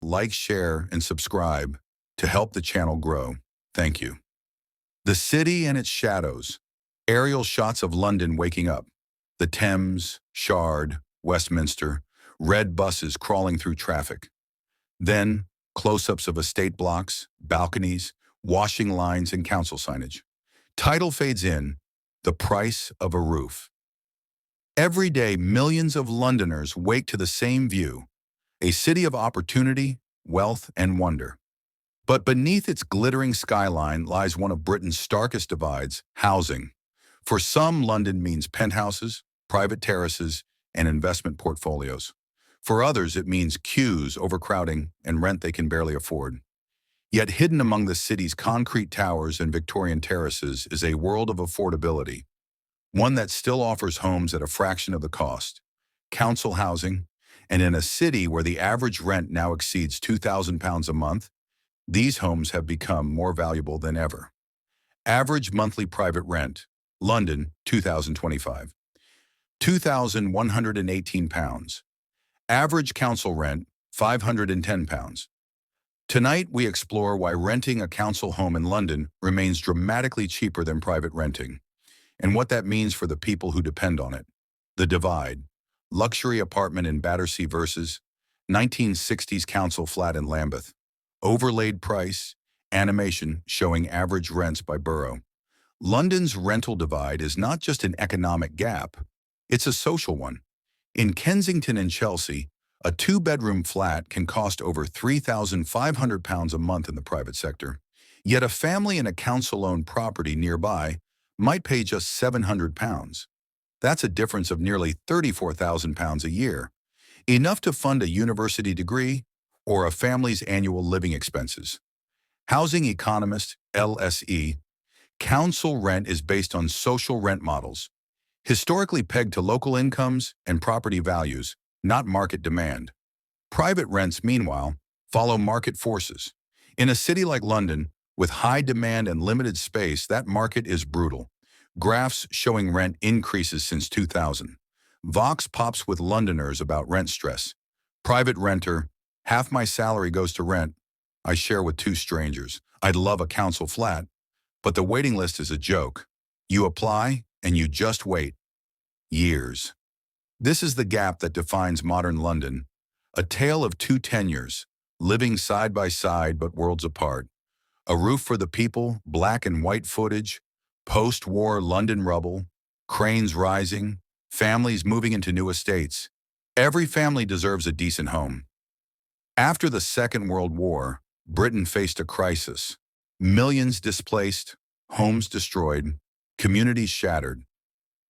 like, share, and subscribe to help the channel grow. Thank you. The city and its shadows. Aerial shots of London waking up. The Thames, Shard, Westminster, red buses crawling through traffic. Then, close-ups of estate blocks, balconies, washing lines, and council signage. Title fades in, the price of a roof. Every day, millions of Londoners wake to the same view, a city of opportunity, wealth, and wonder. But beneath its glittering skyline lies one of Britain's starkest divides, housing. For some, London means penthouses, private terraces, and investment portfolios. For others, it means queues, overcrowding, and rent they can barely afford. Yet hidden among the city's concrete towers and Victorian terraces is a world of affordability, one that still offers homes at a fraction of the cost, council housing, and in a city where the average rent now exceeds £2,000 a month, these homes have become more valuable than ever. Average monthly private rent, London, 2025. £2,118. Average council rent, £510. Tonight, we explore why renting a council home in London remains dramatically cheaper than private renting, and what that means for the people who depend on it. The divide. Luxury apartment in Battersea versus 1960s council flat in Lambeth. Overlaid price, animation showing average rents by borough. London's rental divide is not just an economic gap, it's a social one. In Kensington and Chelsea, a two-bedroom flat can cost over £3,500 a month in the private sector, yet a family in a council-owned property nearby might pay just £700. That's a difference of nearly £34,000 a year, enough to fund a university degree or a family's annual living expenses. Housing economist, LSE, council rent is based on social rent models, historically pegged to local incomes and property values, not market demand. Private rents, meanwhile, follow market forces. In a city like London, with high demand and limited space, that market is brutal. Graphs showing rent increases since 2000. Vox pops with Londoners about rent stress. Private renter, half my salary goes to rent. I share with two strangers. I'd love a council flat, but the waiting list is a joke. You apply, and you just wait. Years. This is the gap that defines modern London, a tale of two tenures, living side by side but worlds apart. A roof for the people, black and white footage, post-war London rubble, cranes rising, families moving into new estates. Every family deserves a decent home. After the Second World War, Britain faced a crisis. Millions displaced, homes destroyed, communities shattered.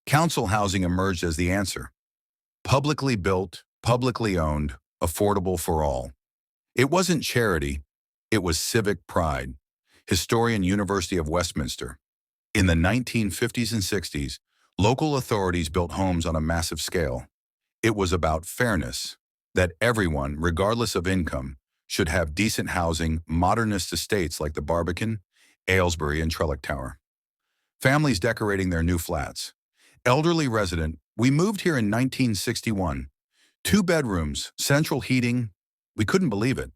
Council housing emerged as the answer. Publicly built, publicly owned, affordable for all. It wasn't charity, it was civic pride. Historian, University of Westminster. In the 1950s and 60s, local authorities built homes on a massive scale. It was about fairness, that everyone, regardless of income, should have decent housing, modernist estates like the Barbican, Aylesbury, and Trellick Tower. Families decorating their new flats. Elderly resident, we moved here in 1961. 2 bedrooms, central heating. We couldn't believe it.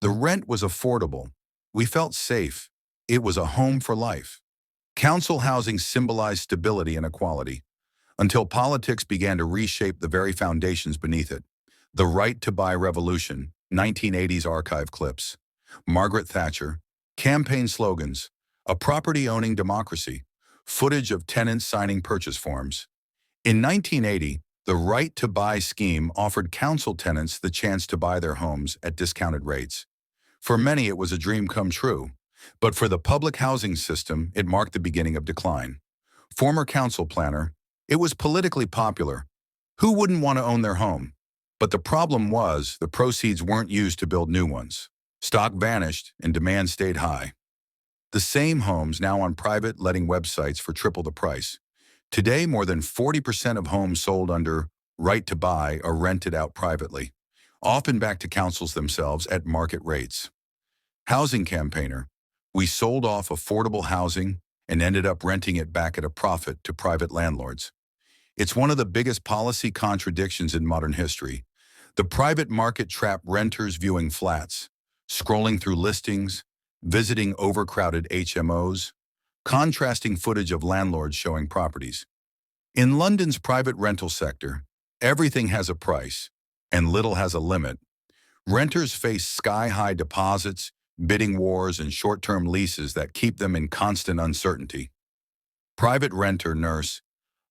The rent was affordable. We felt safe. It was a home for life. Council housing symbolized stability and equality, until politics began to reshape the very foundations beneath it. The right to buy revolution, 1980s archive clips. Margaret Thatcher, campaign slogans, a property-owning democracy, footage of tenants signing purchase forms. In 1980, the right to buy scheme offered council tenants the chance to buy their homes at discounted rates. For many, it was a dream come true, but for the public housing system, it marked the beginning of decline. Former council planner, it was politically popular. Who wouldn't want to own their home? But the problem was the proceeds weren't used to build new ones. Stock vanished and demand stayed high. The same homes now on private letting websites for triple the price. Today, more than 40% of homes sold under right to buy are rented out privately, often back to councils themselves at market rates. Housing campaigner, we sold off affordable housing and ended up renting it back at a profit to private landlords. It's one of the biggest policy contradictions in modern history. The private market trap renters viewing flats, scrolling through listings, visiting overcrowded HMOs, contrasting footage of landlords showing properties. In London's private rental sector, everything has a price, and little has a limit. Renters face sky-high deposits, bidding wars, and short-term leases that keep them in constant uncertainty. Private renter nurse: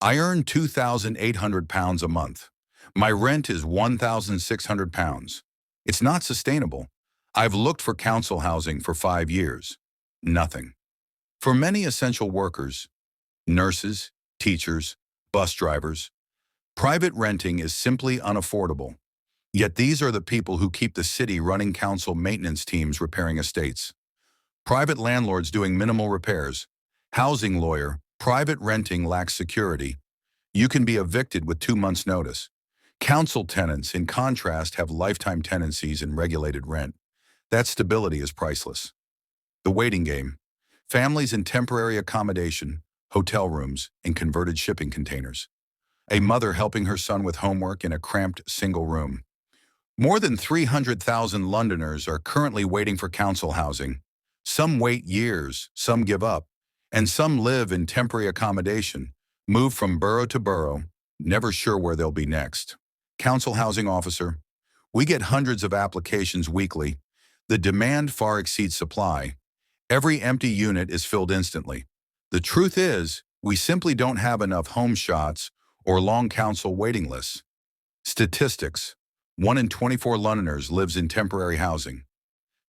I earn £2,800 a month. My rent is £1,600. It's not sustainable. I've looked for council housing for 5 years. Nothing. For many essential workers, nurses, teachers, bus drivers, private renting is simply unaffordable. Yet these are the people who keep the city running: council maintenance teams repairing estates, private landlords doing minimal repairs, housing lawyer. Private renting lacks security. You can be evicted with 2 months' notice. Council tenants, in contrast, have lifetime tenancies and regulated rent. That stability is priceless. The waiting game: families in temporary accommodation, hotel rooms, and converted shipping containers. A mother helping her son with homework in a cramped single room. More than 300,000 Londoners are currently waiting for council housing. Some wait years, some give up, and some live in temporary accommodation, move from borough to borough, never sure where they'll be next. Council housing officer: we get hundreds of applications weekly. The demand far exceeds supply. Every empty unit is filled instantly. The truth is, we simply don't have enough home shots or long council waiting lists. Statistics: 1 in 24 Londoners lives in temporary housing.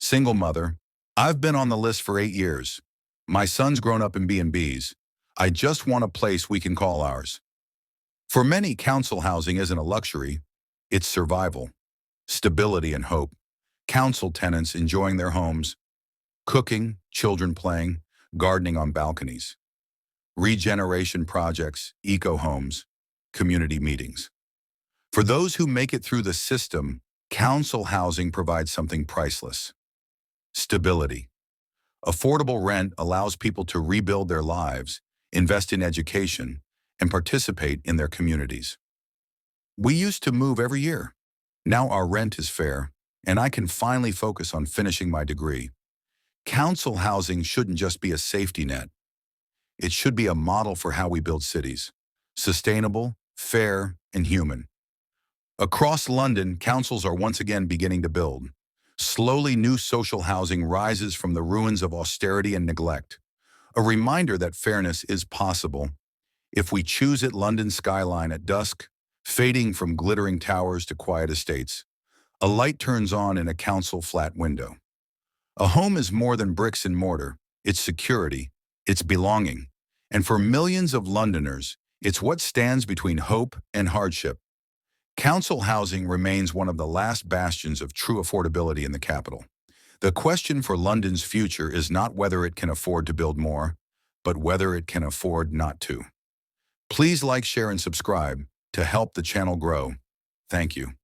Single mother: I've been on the list for 8 years. My son's grown up in B&Bs. I just want a place we can call ours. For many, council housing isn't a luxury. It's survival, stability, and hope. Council tenants enjoying their homes, cooking, children playing, gardening on balconies. Regeneration projects, eco-homes, community meetings. For those who make it through the system, council housing provides something priceless: stability. Affordable rent allows people to rebuild their lives, invest in education, and participate in their communities. We used to move every year. Now our rent is fair, and I can finally focus on finishing my degree. Council housing shouldn't just be a safety net. It should be a model for how we build cities: sustainable, fair, and human. Across London, councils are once again beginning to build. Slowly, new social housing rises from the ruins of austerity and neglect. A reminder that fairness is possible if we choose it. London's skyline at dusk, fading from glittering towers to quiet estates. A light turns on in a council flat window. A home is more than bricks and mortar. It's security, it's belonging. And for millions of Londoners, it's what stands between hope and hardship. Council housing remains one of the last bastions of true affordability in the capital. The question for London's future is not whether it can afford to build more, but whether it can afford not to. Please like, share, and subscribe to help the channel grow. Thank you.